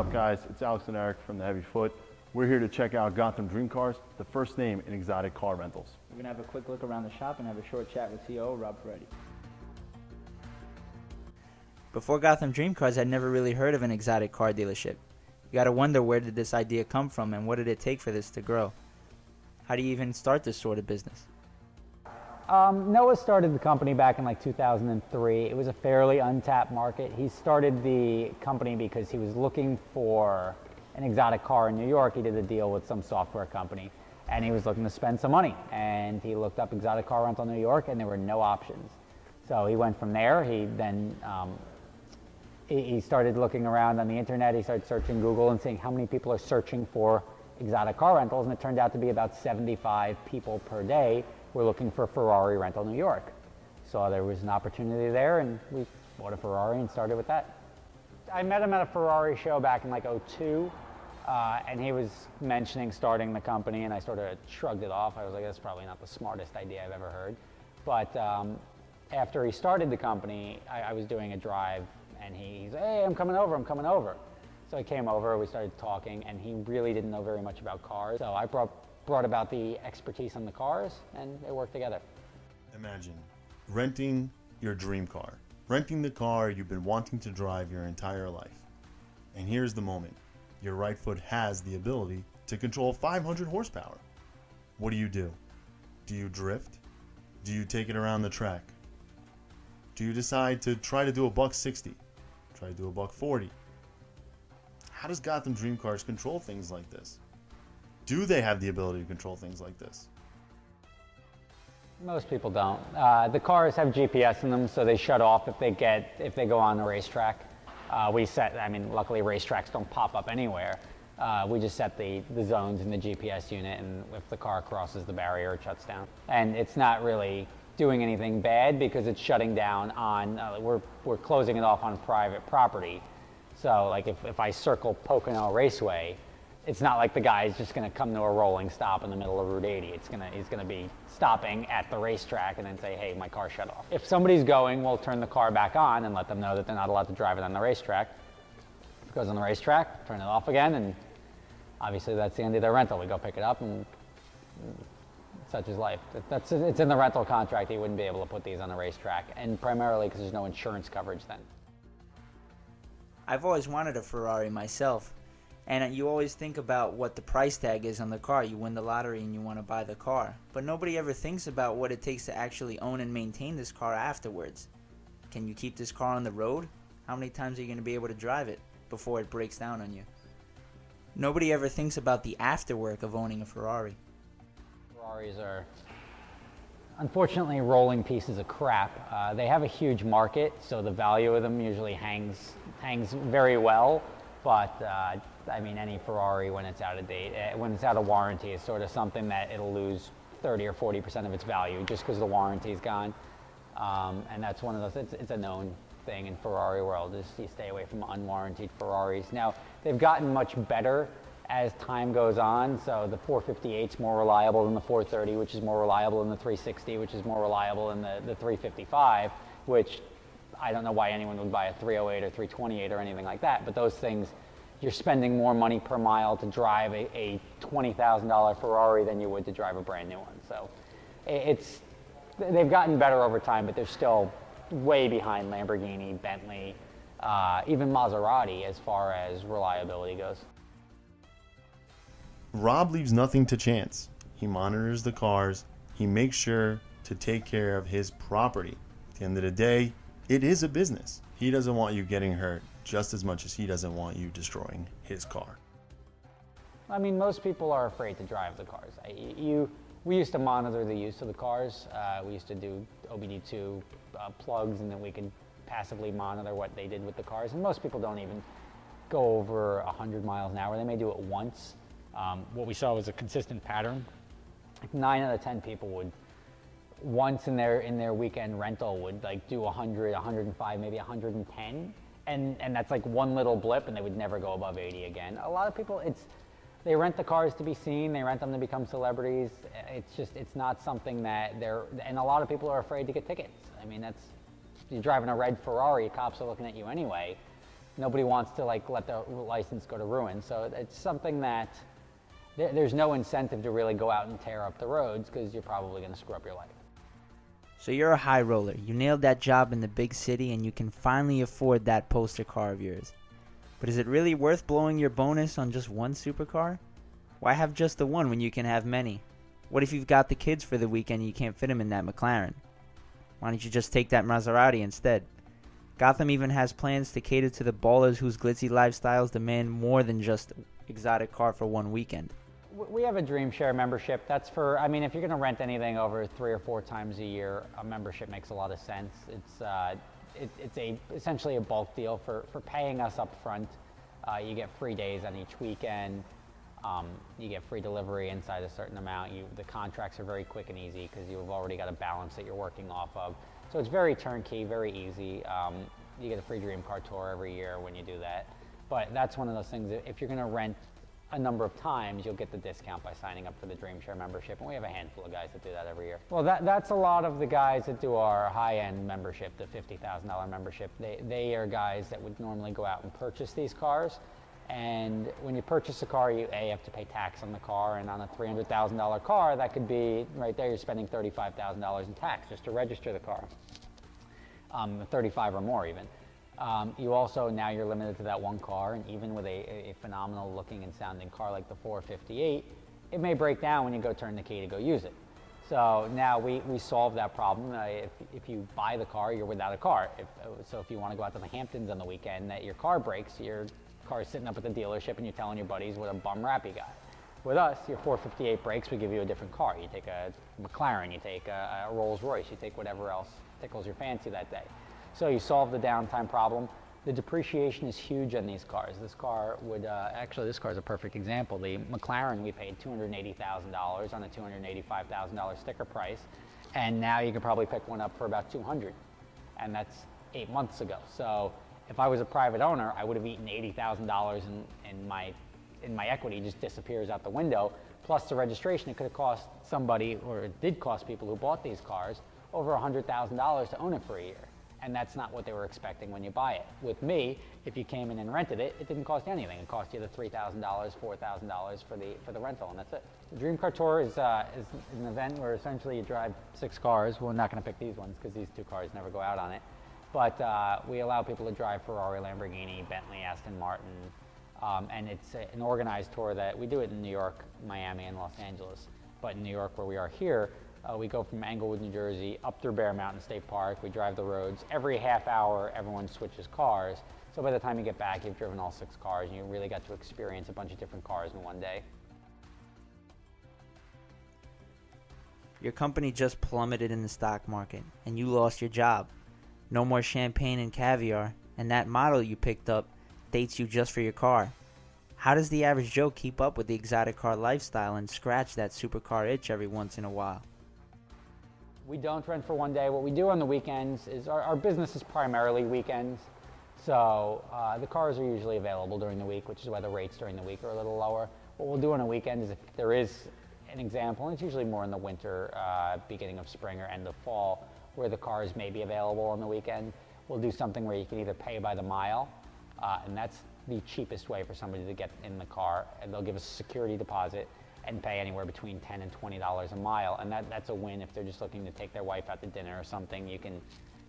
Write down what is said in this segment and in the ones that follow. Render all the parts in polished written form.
up, guys? It's Alex and Eric from the Heavy Foot. We're here to check out Gotham Dream Cars, the first name in exotic car rentals. We're going to have a quick look around the shop and have a short chat with CEO Rob Ferretti. Before Gotham Dream Cars, I'd never really heard of an exotic car dealership. You gotta wonder, where did this idea come from and what did it take for this to grow? How do you even start this sort of business? Noah started the company back in like 2003. It was a fairly untapped market. He started the company because he was looking for an exotic car in New York. He did a deal with some software company and he was looking to spend some money. And he looked up exotic car rental New York and there were no options. So he went from there. He then he started looking around on the internet. He started searching Google and seeing how many people are searching for exotic car rentals, and it turned out to be about 75 people per day were looking for Ferrari rental New York. So there was an opportunity there, and we bought a Ferrari and started with that. I met him at a Ferrari show back in like '02, and he was mentioning starting the company, and I sort of shrugged it off. I was like, that's probably not the smartest idea I've ever heard. But after he started the company, I was doing a drive, and he's, hey, I'm coming over. So I came over, we started talking, and he really didn't know very much about cars. So I brought about the expertise on the cars, and it worked together. Imagine renting your dream car, renting the car you've been wanting to drive your entire life. And here's the moment. Your right foot has the ability to control 500 horsepower. What do? Do you drift? Do you take it around the track? Do you decide to try to do a $160? Try to do a $140? How does Gotham Dream Cars control things like this? Do they have the ability to control things like this? Most people don't. The cars have GPS in them, so they shut off if they go on the racetrack. Luckily racetracks don't pop up anywhere. We just set the zones in the GPS unit, and if the car crosses the barrier, it shuts down. And it's not really doing anything bad because it's shutting down on, we're closing it off on private property. So like if I circle Pocono Raceway, it's not like the guy is just going to come to a rolling stop in the middle of Route 80. He's going to be stopping at the racetrack and then say, hey, my car shut off. If somebody's going, we'll turn the car back on and let them know that they're not allowed to drive it on the racetrack. If it goes on the racetrack, turn it off again, and obviously that's the end of their rental. We go pick it up, and such is life. It's in the rental contract. You wouldn't be able to put these on the racetrack, and primarily because there's no insurance coverage then. I've always wanted a Ferrari myself, and you always think about what the price tag is on the car. You win the lottery and you want to buy the car, but nobody ever thinks about what it takes to actually own and maintain this car afterwards. Can you keep this car on the road? How many times are you going to be able to drive it before it breaks down on you? Nobody ever thinks about the afterwork of owning a Ferrari. Ferraris are unfortunately rolling pieces of crap. They have a huge market, so the value of them usually hangs very well, but any Ferrari, when it's out of date, when it's out of warranty, is sort of something that it'll lose 30 or 40% of its value just because the warranty's gone. And that's one of those, it's a known thing in Ferrari world, is you stay away from unwarranted Ferraris. Now, they've gotten much better as time goes on, so the 458's more reliable than the 430, which is more reliable than the 360, which is more reliable than the 355, which I don't know why anyone would buy a 308 or 328 or anything like that, but those things, you're spending more money per mile to drive a $20,000 Ferrari than you would to drive a brand new one. So they've gotten better over time, but they're still way behind Lamborghini, Bentley, even Maserati as far as reliability goes. Rob leaves nothing to chance. He monitors the cars. He makes sure to take care of his property. At the end of the day, it is a business. He doesn't want you getting hurt just as much as he doesn't want you destroying his car. I mean, most people are afraid to drive the cars. We used to monitor the use of the cars. We used to do OBD2 plugs, and then we could passively monitor what they did with the cars. And most people don't even go over 100 miles an hour. They may do it once. What we saw was a consistent pattern. Like 9 out of 10 people would, once in their weekend rental, would like do 100, 105, maybe 110. And that's like one little blip, and they would never go above 80 again. A lot of people, they rent the cars to be seen, they rent them to become celebrities. It's not something that and a lot of people are afraid to get tickets. I mean, you're driving a red Ferrari, cops are looking at you anyway. nobody wants to like let the license go to ruin. So it's something that there's no incentive to really go out and tear up the roads because you're probably going to screw up your life. So you're a high roller. You nailed that job in the big city and you can finally afford that poster car of yours. But is it really worth blowing your bonus on just one supercar? Why have just the one when you can have many? What if you've got the kids for the weekend and you can't fit them in that McLaren? Why don't you just take that Maserati instead? Gotham even has plans to cater to the ballers whose glitzy lifestyles demand more than just exotic car for one weekend. We have a Dream Share membership. That's for, I mean, if you're going to rent anything over 3 or 4 times a year, a membership makes a lot of sense. It's essentially a bulk deal for paying us up front. You get free days on each weekend. You get free delivery inside a certain amount. The contracts are very quick and easy because you've already got a balance that you're working off of. So it's very turnkey, very easy. You get a free Dream Car tour every year when you do that. But that's one of those things that if you're going to rent a number of times, you'll get the discount by signing up for the Dream Share membership. And we have a handful of guys that do that every year. Well, that's a lot of the guys that do our high-end membership, the $50,000 membership. They are guys that would normally go out and purchase these cars. And when you purchase a car, you have to pay tax on the car, and on a $300,000 car, that could be, right there, you're spending $35,000 in tax just to register the car, 35 or more even. You also, now you're limited to that one car, and even with a phenomenal looking and sounding car like the 458, it may break down when you go turn the key to go use it. So now we solve that problem. If you buy the car, you're without a car. So if you want to go out to the Hamptons on the weekend, that your car breaks, your car is sitting up at the dealership and you're telling your buddies what a bum rap you got. With us, your 458 breaks, we give you a different car. You take a McLaren, you take a Rolls Royce, you take whatever else tickles your fancy that day. So you solve the downtime problem. The depreciation is huge on these cars. This car would, actually this car is a perfect example. The McLaren, we paid $280,000 on a $285,000 sticker price, and now you can probably pick one up for about $200,000, and that's 8 months ago. So if I was a private owner, I would have eaten $80,000 in my equity just disappears out the window. Plus the registration, it could have cost somebody, or it did cost people who bought these cars, over $100,000 to own it for a year. And that's not what they were expecting when you buy it. With me, if you came in and rented it, it didn't cost you anything. It cost you the $3,000, $4,000 for the rental, and that's it. The Dream Car Tour is an event where essentially you drive 6 cars. We're not going to pick these ones because these 2 cars never go out on it. But we allow people to drive Ferrari, Lamborghini, Bentley, Aston Martin, and it's an organized tour that we do it in New York, Miami, and Los Angeles. But in New York, where we are here, we go from Englewood, New Jersey, up through Bear Mountain State Park. We drive the roads. Every half hour, everyone switches cars. So by the time you get back, you've driven all 6 cars, and you really got to experience a bunch of different cars in one day. Your company just plummeted in the stock market, and you lost your job. No more champagne and caviar, and that model you picked up dates you just for your car. How does the average Joe keep up with the exotic car lifestyle and scratch that supercar itch every once in a while? We don't rent for one day. What we do on the weekends is our business is primarily weekends. So the cars are usually available during the week, which is why the rates during the week are a little lower. What we'll do on a weekend is if there is an example, and it's usually more in the winter, beginning of spring or end of fall, where the cars may be available on the weekend, we'll do something where you can either pay by the mile, and that's the cheapest way for somebody to get in the car, and they'll give us a security deposit and pay anywhere between $10 and $20 a mile, and that's a win if they're just looking to take their wife out to dinner or something. You can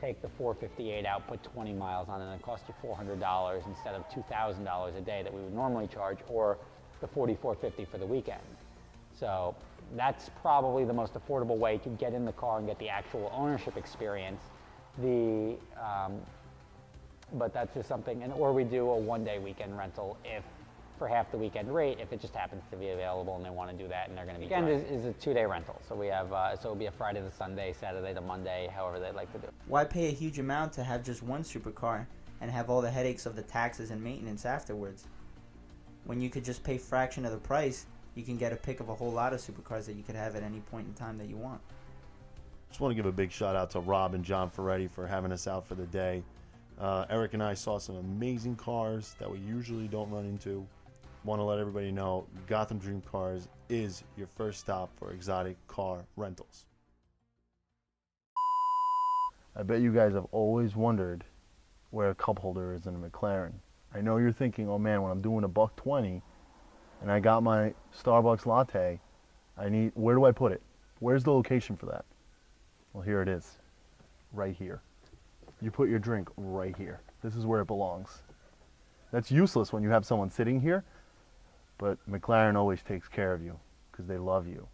take the 458 out, put 20 miles on it, and it costs you $400 instead of $2,000 a day that we would normally charge, or the 4450 for the weekend. So that's probably the most affordable way to get in the car and get the actual ownership experience. But that's just something, or we do a one-day weekend rental if for half the weekend rate, if it just happens to be available and they want to do that and they're going to be weekend is a 2-day rental. So we have, so it'll be a Friday to Sunday, Saturday to Monday, however they'd like to do it. Why pay a huge amount to have just one supercar and have all the headaches of the taxes and maintenance afterwards? When you could just pay fraction of the price, you can get a pick of a whole lot of supercars that you could have at any point in time that you want. Just want to give a big shout out to Rob and John Ferretti for having us out for the day. Eric and I saw some amazing cars that we usually don't run into. Want to let everybody know Gotham Dream Cars is your first stop for exotic car rentals. I bet you guys have always wondered where a cup holder is in a McLaren. I know you're thinking, oh man, when I'm doing $1.20 and I got my Starbucks latte, where do I put it? Where's the location for that? Well, here it is, right here. You put your drink right here. This is where it belongs. That's useless when you have someone sitting here, but McLaren always takes care of you because they love you.